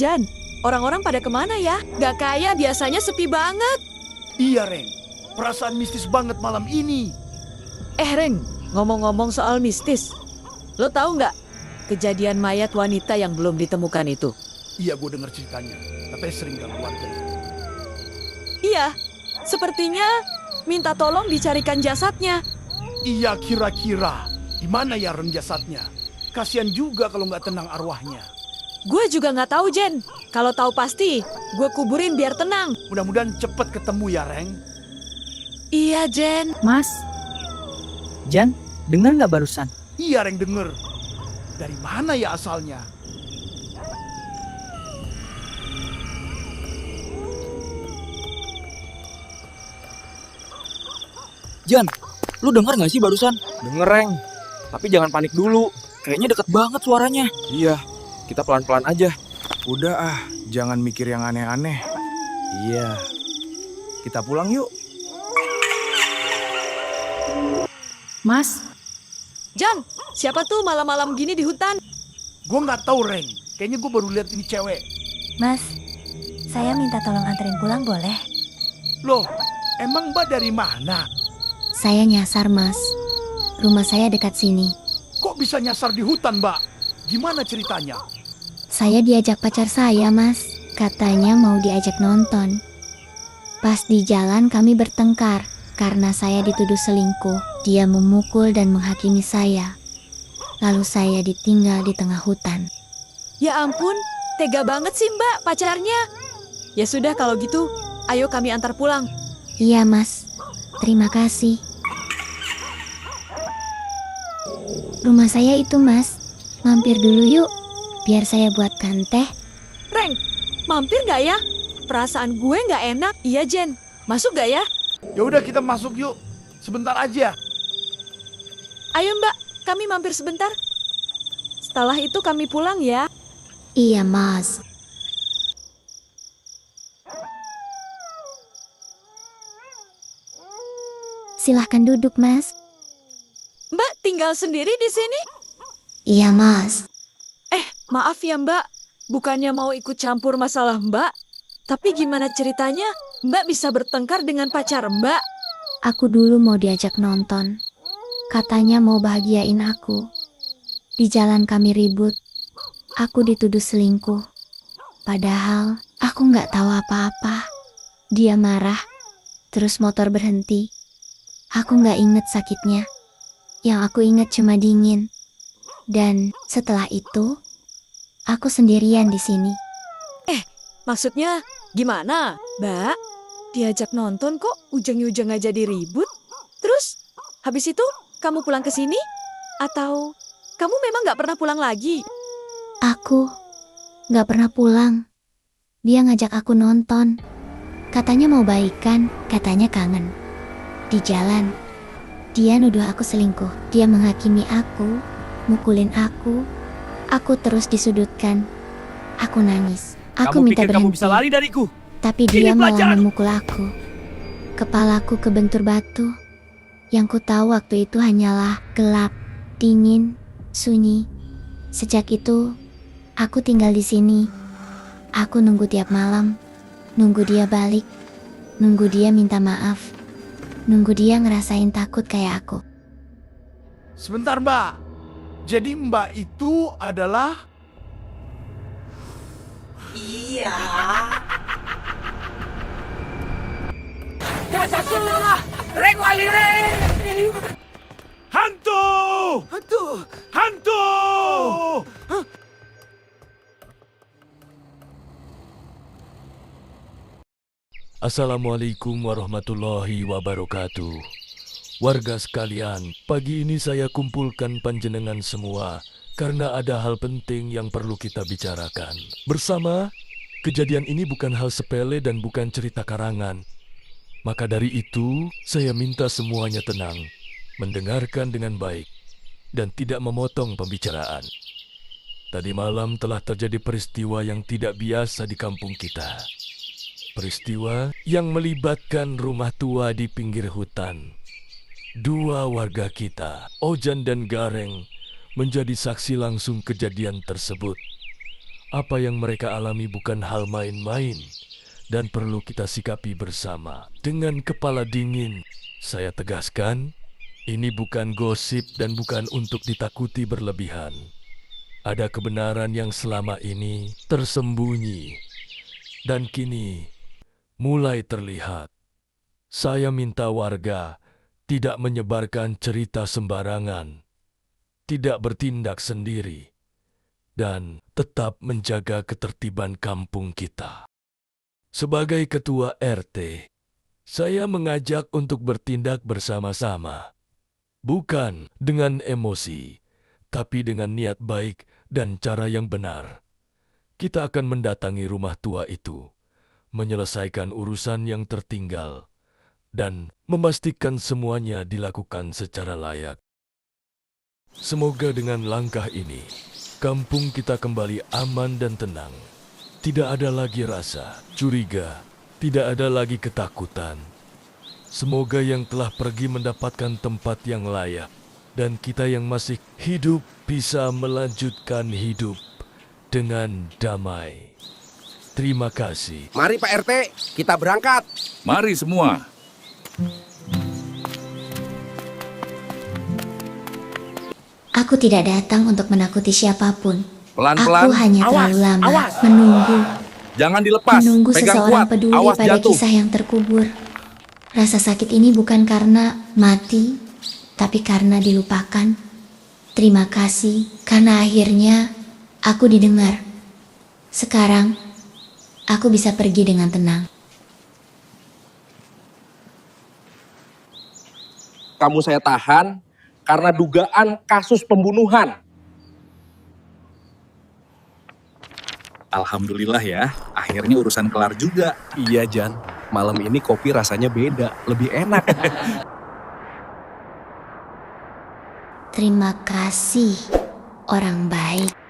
Jan, orang-orang pada kemana ya? Gak kayak biasanya sepi banget. Iya, Reng. Perasaan mistis banget malam ini. Reng, ngomong-ngomong soal mistis. Lo tahu nggak kejadian mayat wanita yang belum ditemukan itu? Iya, gue dengar ceritanya. Katanya sering ganggu warga itu. Iya, sepertinya minta tolong dicarikan jasadnya. Iya, kira-kira di mana ya Ren jasadnya? Kasihan juga kalau nggak tenang arwahnya. Gue juga nggak tahu, Jen. Kalau tahu pasti, gue kuburin biar tenang. Mudah-mudahan cepet ketemu ya, Reng. Iya, Jen. Mas, Jan, dengar nggak barusan? Iya, Reng, denger. Dari mana ya asalnya? Jan, lu dengar nggak sih barusan? Denger, Reng. Tapi jangan panik dulu. Kayaknya deket banget suaranya. Iya, kita pelan-pelan aja. Udah jangan mikir yang aneh-aneh. Iya. Kita pulang yuk. Mas, Jan, siapa tuh malam-malam gini di hutan? Gue nggak tahu, Reng. Kayaknya gue baru lihat ini cewek. Mas, saya minta tolong anterin pulang boleh? Loh, emang Mbak dari mana? Saya nyasar, Mas. Rumah saya dekat sini. Kok bisa nyasar di hutan, Mbak? Gimana ceritanya? Saya diajak pacar saya, Mas. Katanya mau diajak nonton. Pas di jalan kami bertengkar karena saya dituduh selingkuh. Dia memukul dan menghakimi saya. Lalu saya ditinggal di tengah hutan. Ya ampun, tega banget sih Mbak pacarnya. Ya sudah kalau gitu, ayo kami antar pulang. Iya, Mas. Terima kasih. Rumah saya itu, Mas. Mampir dulu yuk, biar saya buatkan teh. Reng, mampir nggak ya? Perasaan gue nggak enak. Iya Jen, masuk nggak ya? Ya udah kita masuk yuk. Sebentar aja. Ayo Mbak, kami mampir sebentar. Setelah itu kami pulang ya. Iya, Mas. Silahkan duduk, Mas. Mbak tinggal sendiri di sini? Iya, Mas. Maaf ya Mbak, bukannya mau ikut campur masalah Mbak. Tapi gimana ceritanya Mbak bisa bertengkar dengan pacar Mbak? Aku dulu mau diajak nonton. Katanya mau bahagiain aku. Di jalan kami ribut. Aku dituduh selingkuh. Padahal aku nggak tahu apa-apa. Dia marah. Terus motor berhenti. Aku nggak inget sakitnya. Yang aku inget cuma dingin. Dan setelah itu, aku sendirian di sini. Maksudnya gimana, Mbak? Diajak nonton kok ujung-ujung nggak jadi ribut? Terus habis itu kamu pulang ke sini? Atau kamu memang nggak pernah pulang lagi? Aku nggak pernah pulang. Dia ngajak aku nonton. Katanya mau baikan, katanya kangen. Di jalan, dia nuduh aku selingkuh. Dia menghakimi aku, mukulin aku. Aku terus disudutkan. Aku nangis. Aku Kamu minta pikir kamu berhenti. bisa lari dariku? Tapi Ini dia malah pelajaran. memukul aku. Kepalaku kebentur batu. Yang ku tahu waktu itu hanyalah gelap, dingin, sunyi. Sejak itu, aku tinggal di sini. Aku nunggu tiap malam, nunggu dia balik, nunggu dia minta maaf, nunggu dia ngerasain takut kayak aku. Sebentar, Mbak. Jadi Mbak itu adalah... Hantu! Hantu! Assalamualaikum warahmatullahi wabarakatuh. Warga sekalian, pagi ini saya kumpulkan panjenengan semua karena ada hal penting yang perlu kita bicarakan. Bersama, kejadian ini bukan hal sepele dan bukan cerita karangan. Maka dari itu, saya minta semuanya tenang, mendengarkan dengan baik, dan tidak memotong pembicaraan. Tadi malam telah terjadi peristiwa yang tidak biasa di kampung kita. Peristiwa yang melibatkan rumah tua di pinggir hutan. Dua warga kita, Ojan dan Gareng, menjadi saksi langsung kejadian tersebut. apa yang mereka alami bukan hal main-main dan perlu kita sikapi bersama. Dengan kepala dingin, saya tegaskan, ini bukan gosip dan bukan untuk ditakuti berlebihan. Ada kebenaran yang selama ini tersembunyi dan kini mulai terlihat. Saya minta warga tidak menyebarkan cerita sembarangan, tidak bertindak sendiri, dan tetap menjaga ketertiban kampung kita. Sebagai ketua RT, saya mengajak untuk bertindak bersama-sama, bukan dengan emosi, tapi dengan niat baik dan cara yang benar. Kita akan mendatangi rumah tua itu, menyelesaikan urusan yang tertinggal, dan memastikan semuanya dilakukan secara layak. Semoga dengan langkah ini, kampung kita kembali aman dan tenang. Tidak ada lagi rasa curiga, tidak ada lagi ketakutan. Semoga yang telah pergi mendapatkan tempat yang layak, dan kita yang masih hidup bisa melanjutkan hidup dengan damai. Terima kasih. Mari Pak RT, kita berangkat. Mari semua. Aku tidak datang untuk menakuti siapapun. Pelan-pelan. Aku hanya terlalu lama menunggu. Jangan dilepas. Menunggu Pegang seseorang kuat. peduli Awas pada jatuh. kisah yang terkubur. Rasa sakit ini bukan karena mati, tapi karena dilupakan. Terima kasih karena akhirnya aku didengar. Sekarang, aku bisa pergi dengan tenang. Kamu saya tahan karena dugaan kasus pembunuhan. Alhamdulillah ya, akhirnya urusan kelar juga. Iya Jan, malam ini kopi rasanya beda, lebih enak. Terima kasih, orang baik.